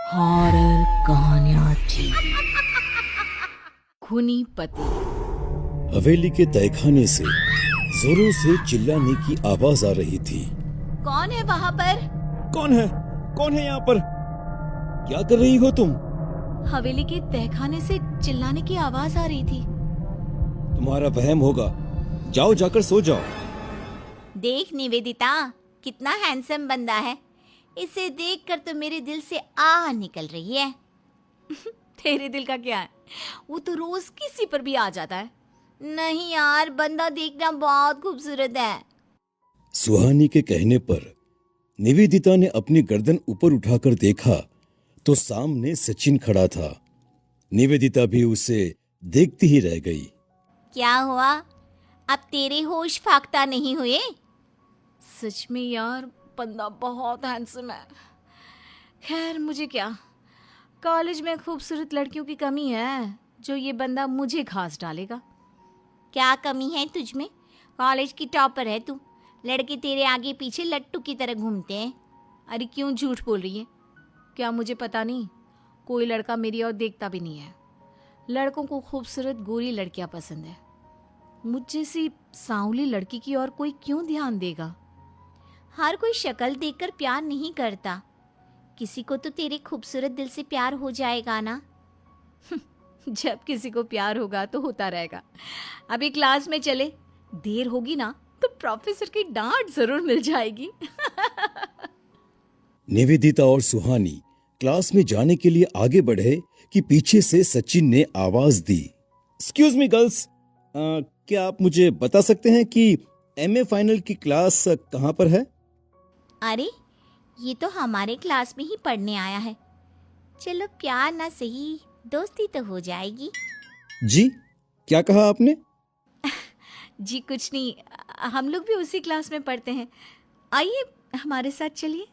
Horror कहानियां थी। खूनी पति। हवेली के तहखाने से जोरों से चिल्लाने की आवाज आ रही थी। कौन है वहाँ पर? कौन है? कौन है यहाँ पर? क्या कर रही हो तुम? हवेली के तहखाने से चिल्लाने की आवाज आ रही थी। तुम्हारा वहम होगा, जाओ जाकर सो जाओ। देख निवेदिता, कितना हैंडसम बंदा है। इसे देखकर तो मेरे दिल से आह निकल रही है। तेरे दिल का क्या है? वो तो रोज किसी पर भी आ जाता है। नहीं यार, बंदा देखना बहुत खूबसूरत है। सुहानी के कहने पर निवेदिता ने अपनी गर्दन ऊपर उठाकर देखा तो सामने सचिन खड़ा था। निवेदिता भी उसे देखती ही रह गई। क्या हुआ? अब तेरे होश फाख्ता नहीं हुए? सच में यार, बंदा बहुत हैंडसम है। खैर मुझे क्या, कॉलेज में खूबसूरत लड़कियों की कमी है जो ये बंदा मुझे घास डालेगा। क्या कमी है तुझ में? कॉलेज की टॉपर है तू। लड़के तेरे आगे पीछे लट्टू की तरह घूमते हैं। अरे क्यों झूठ बोल रही है? क्या मुझे पता नहीं? कोई लड़का मेरी ओर देखता भी नहीं है। लड़कों को खूबसूरत गोरी लड़कियां पसंद है। मुझ जैसी सांवली लड़की की ओर कोई क्यों ध्यान देगा? हर कोई शक्ल देखकर प्यार नहीं करता। किसी को तो तेरे खूबसूरत दिल से प्यार हो जाएगा ना। जब किसी को प्यार होगा तो होता रहेगा। अभी क्लास में चले, देर होगी ना तो प्रोफेसर की डांट जरूर मिल जाएगी। निवेदिता और सुहानी क्लास में जाने के लिए आगे बढ़े कि पीछे से सचिन ने आवाज दी। एक्सक्यूज मी गर्ल्स, क्या आप मुझे बता सकते हैं कि एमए फाइनल की क्लास कहाँ पर है? अरे, ये तो हमारे क्लास में ही पढ़ने आया है। चलो प्यार ना सही, दोस्ती तो हो जाएगी। जी, क्या कहा आपने? जी कुछ नहीं, हम लोग भी उसी क्लास में पढ़ते हैं। आइए हमारे साथ चलिए।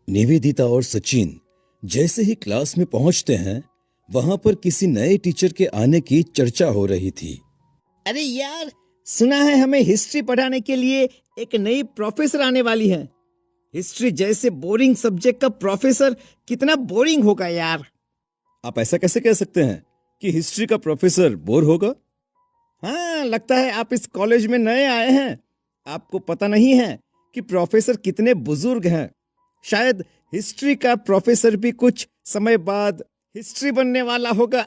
निवेदिता और सचिन जैसे ही क्लास में पहुंचते हैं, वहां पर किसी नए टीचर के आने की चर्चा हो रही थी। अरे यार, सुना है हमें हिस्ट्री पढ़ाने के लिए एक नई प्रोफेसर आने वाली है। हिस्ट्री जैसे बोरिंग सब्जेक्ट का प्रोफेसर कितना बोरिंग होगा यार। आप ऐसा कैसे कह सकते हैं कि हिस्ट्री का प्रोफेसर बोर होगा? हाँ, लगता है आप इस कॉलेज में नए आए हैं। आपको पता नहीं है कि प्रोफेसर कितने बुजुर्ग हैं। शायद हिस्ट्री का प्रोफेसर भी कुछ समय बाद हिस्ट्री बनने वाला होगा।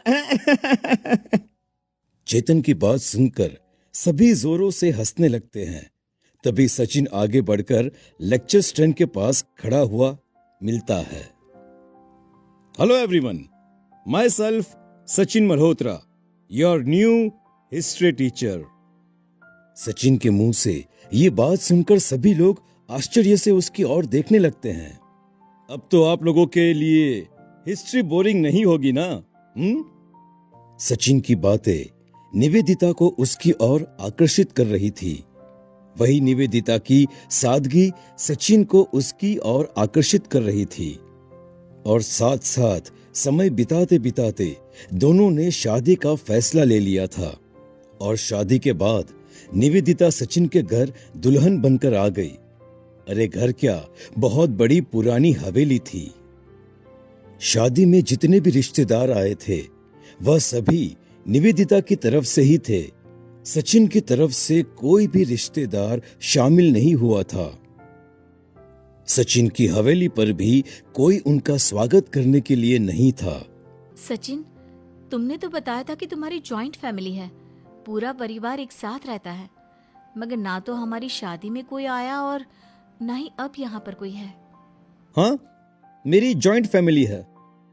चेतन की बात सुनकर सभी जोरों से हंसने लगते हैं। तभी सचिन आगे बढ़कर लेक्चर स्टैंड के पास खड़ा हुआ मिलता है। Hello everyone, my self Sachin Malhotra, your new history teacher. Sachin के मुंह से ये बात सुनकर सभी लोग आश्चर्य से उसकी ओर देखने लगते हैं। अब तो आप लोगों के लिए हिस्ट्री बोरिंग नहीं होगी ना? सचिन की बातें निवेदिता को उसकी ओर आकर्षित कर रही थी। वही निवेदिता की सादगी सचिन को उसकी ओर आकर्षित कर रही थी। और साथ साथ समय बिताते बिताते दोनों ने शादी का फैसला ले लिया था। और शादी के बाद निवेदिता सचिन के घर दुल्हन बनकर आ गई। अरे घर क्या, बहुत बड़ी पुरानी हवेली थी। शादी में जितने भी रिश्तेदार आए थे वह सभी निवेदिता की तरफ से ही थे। सचिन की तरफ से कोई भी रिश्तेदार शामिल नहीं हुआ था। सचिन की हवेली पर भी कोई उनका स्वागत करने के लिए नहीं था। सचिन, तुमने तो बताया था कि तुम्हारी जॉइंट फैमिली है, पूरा परिवार एक साथ रहता है, मगर ना तो हमारी शादी में कोई आया और ना ही अब यहाँ पर कोई है। हाँ, मेरी जॉइंट फैमिली है,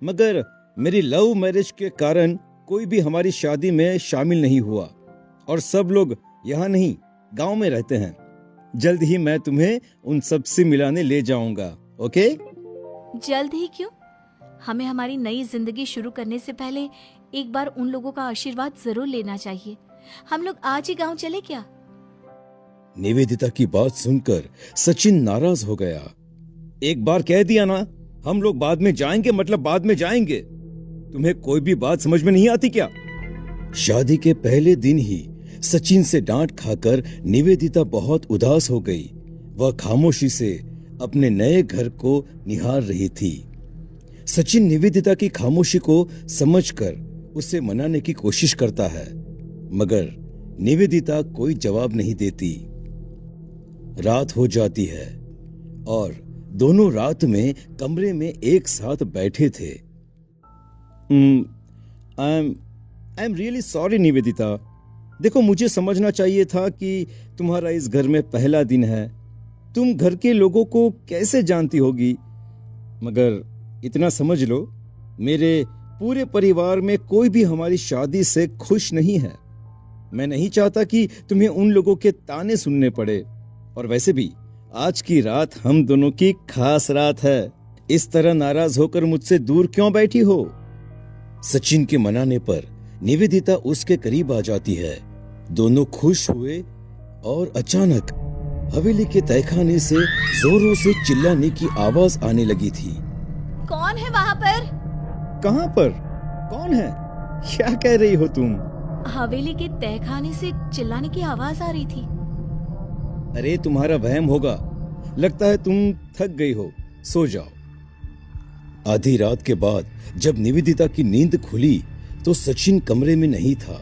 मगर मेरी लव मैरिज के कारण कोई भी हमारी शादी में शामिल नहीं हुआ। और सब लोग यहाँ नहीं, गांव में रहते हैं। जल्द ही मैं तुम्हें उन सब से मिलाने ले जाऊंगा। ओके? जल्द ही क्यों? हमें हमारी नई जिंदगी शुरू करने से पहले एक बार उन लोगों का आशीर्वाद जरूर लेना चाहिए। हम लोग आज ही गांव चले क्या? निवेदिता की बात सुनकर सचिन नाराज हो गया। एक बार कह दिया ना, हम लोग बाद में जाएंगे मतलब बाद में जाएंगे। तुम्हें कोई भी बात समझ में नहीं आती क्या? शादी के पहले दिन ही सचिन से डांट खाकर निवेदिता बहुत उदास हो गई। वह खामोशी से अपने नए घर को निहार रही थी। सचिन निवेदिता की खामोशी को समझकर उसे मनाने की कोशिश करता है, मगर निवेदिता कोई जवाब नहीं देती। रात हो जाती है और दोनों रात में कमरे में एक साथ बैठे थे। I am really sorry Nivedita. देखो, मुझे समझना चाहिए था कि तुम्हारा इस घर में पहला दिन है, तुम घर के लोगों को कैसे जानती होगी, मगर इतना समझ लो, मेरे पूरे परिवार में कोई भी हमारी शादी से खुश नहीं है। मैं नहीं चाहता कि तुम्हें उन लोगों के ताने सुनने पड़े, और वैसे भी आज की रात हम दोनों की खास रात है। इस तरह नाराज होकर मुझसे दूर क्यों बैठी हो? सचिन के मनाने पर निवेदिता उसके करीब आ जाती है। दोनों खुश हुए और अचानक हवेली के तहखाने से जोरों से चिल्लाने की आवाज आने लगी थी। कौन है वहाँ पर? कहाँ पर? कौन है? क्या कह रही हो तुम? हवेली के तहखाने से चिल्लाने की आवाज आ रही थी। अरे तुम्हारा वहम होगा, लगता है तुम थक गई हो, सो जाओ। आधी रात के बाद जब निवेदिता की नींद खुली तो सचिन कमरे में नहीं था।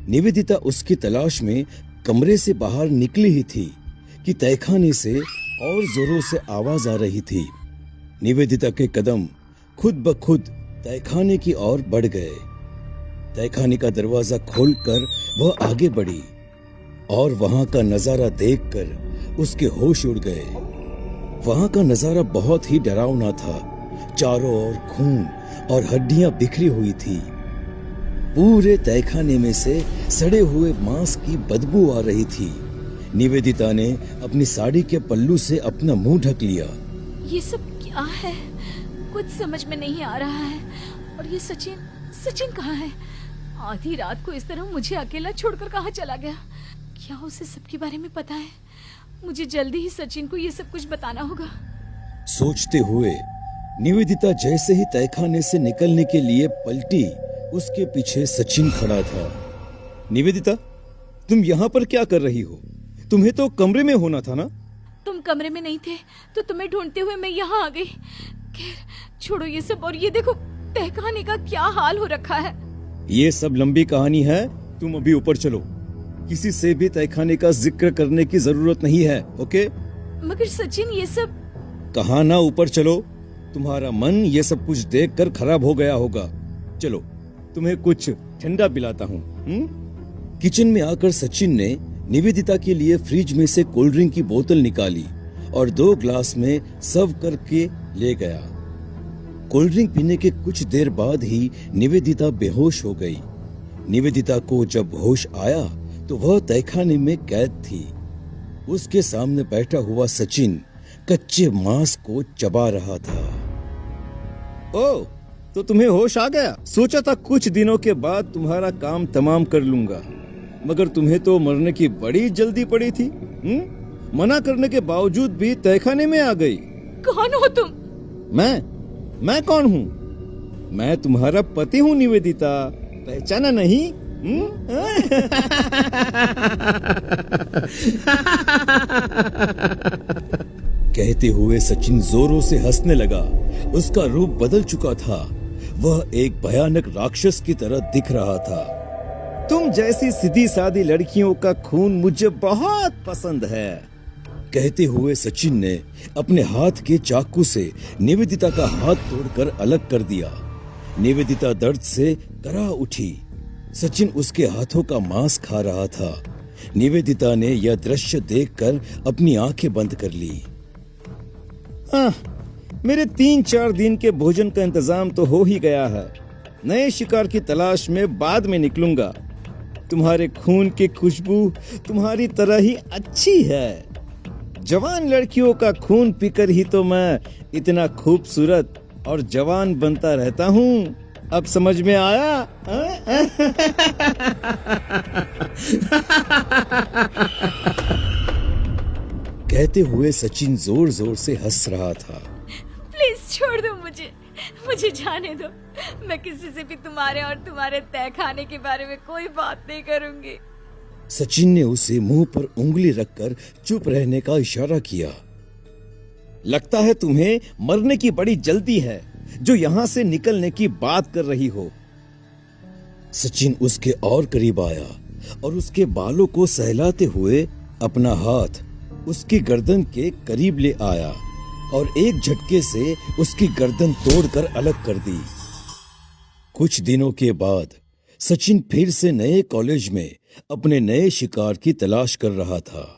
निवेदिता उसकी तलाश में कमरे से बाहर निकली ही थी कि तहखाने से और जोरों से आवाज आ रही थी। निवेदिता के कदम खुद ब खुद तहखाने की ओर बढ़ गए। तहखाने का दरवाजा खोलकर वह आगे बढ़ी और वहां का नजारा देखकर उसके होश उड़ गए। वहां का नजारा बहुत ही डरावना था। चारों ओर खून और हड्डियां बिखरी हुई थी। पूरे तहखाने में से सड़े हुए मांस की बदबू आ रही थी। निवेदिता ने अपनी साड़ी के पल्लू से अपना मुंह ढक लिया। ये सब क्या है? कुछ समझ में नहीं आ रहा है। और ये सचिन कहाँ है? आधी रात को इस तरह मुझे अकेला छोड़कर कहाँ चला गया? क्या उसे सबके बारे में पता है? मुझे जल्दी ही सचिन को ये सब कुछ बताना होगा। सोचते हुए निवेदिता जैसे ही तहखाने से निकलने के लिए पलटी, उसके पीछे सचिन खड़ा था। निवेदिता, तुम यहाँ पर क्या कर रही हो? तुम्हें तो कमरे में होना था ना? तुम कमरे में नहीं थे तो तुम्हें ढूंढते हुए मैं यहाँ आ गई। खैर छोड़ो ये सब, और ये देखो तहखाने का क्या हाल हो रखा है। ये सब लंबी कहानी है, तुम अभी ऊपर चलो। किसी से भी तहखाने का जिक्र करने की जरूरत नहीं है, ओके? मगर सचिन ये सब। कहा ना ऊपर चलो। तुम्हारा मन ये सब कुछ देखकर खराब हो गया होगा। चलो, तुम्हें कुछ ठंडा पिलाता हूँ। किचन में आकर सचिन ने निवेदिता के लिए फ्रिज में से कोल्ड ड्रिंक की बोतल निकाली और 2 ग्लास में सर्व करके ले गया। कोल्ड ड्रिंक पीने के कुछ देर बाद ही निवेदिता बेहोश हो गई। निवेदिता को जब होश आया तो वह तहखाने में कैद थी। उसके सामने बैठा हुआ सचिन कच्चे मांस को चबा रहा था। ओह, तो तुम्हें होश आ गया? सोचा था कुछ दिनों के बाद तुम्हारा काम तमाम कर लूंगा, मगर तुम्हें तो मरने की बड़ी जल्दी पड़ी थी। मना करने के बावजूद भी तहखाने में आ गई। कौन हो तुम? मैं कौन हूँ? मैं तुम्हारा पति हूँ निवेदिता, पहचाना नहीं? कहते हुए सचिन जोरों से हंसने लगा। उसका रूप बदल चुका था। वह एक भयानक राक्षस की तरह दिख रहा था। तुम जैसी सीधी सादी लड़कियों का खून मुझे बहुत पसंद है। कहते हुए सचिन ने अपने हाथ के चाकू से निवेदिता का हाथ तोड़कर अलग कर दिया। निवेदिता दर्द से करा उठी। सचिन उसके हाथों का मांस खा रहा था। निवेदिता ने यह दृश्य देखकर अपनी आंखें बंद कर ली। मेरे 3-4 दिन के भोजन का इंतजाम तो हो ही गया है। नए शिकार की तलाश में बाद में निकलूंगा। तुम्हारे खून की खुशबू तुम्हारी तरह ही अच्छी है। जवान लड़कियों का खून पीकर ही तो मैं इतना खूबसूरत और जवान बनता रहता हूँ। अब समझ में आया? कहते हुए सचिन जोर जोर से हंस रहा था। प्लीज छोड़ दो मुझे जाने दो। मैं किसी से भी तुम्हारे और तुम्हारे तहखाने के बारे में कोई बात नहीं करूंगी। सचिन ने उसे मुंह पर उंगली रखकर चुप रहने का इशारा किया। लगता है तुम्हें मरने की बड़ी जल्दी है। जो यहां से निकलने की बात कर रही हो। सचिन उसके और करीब आया और उसके बालों को सहलाते हुए अपना हाथ उसकी गर्दन के करीब ले आया और एक झटके से उसकी गर्दन तोड़कर अलग कर दी। कुछ दिनों के बाद सचिन फिर से नए कॉलेज में अपने नए शिकार की तलाश कर रहा था।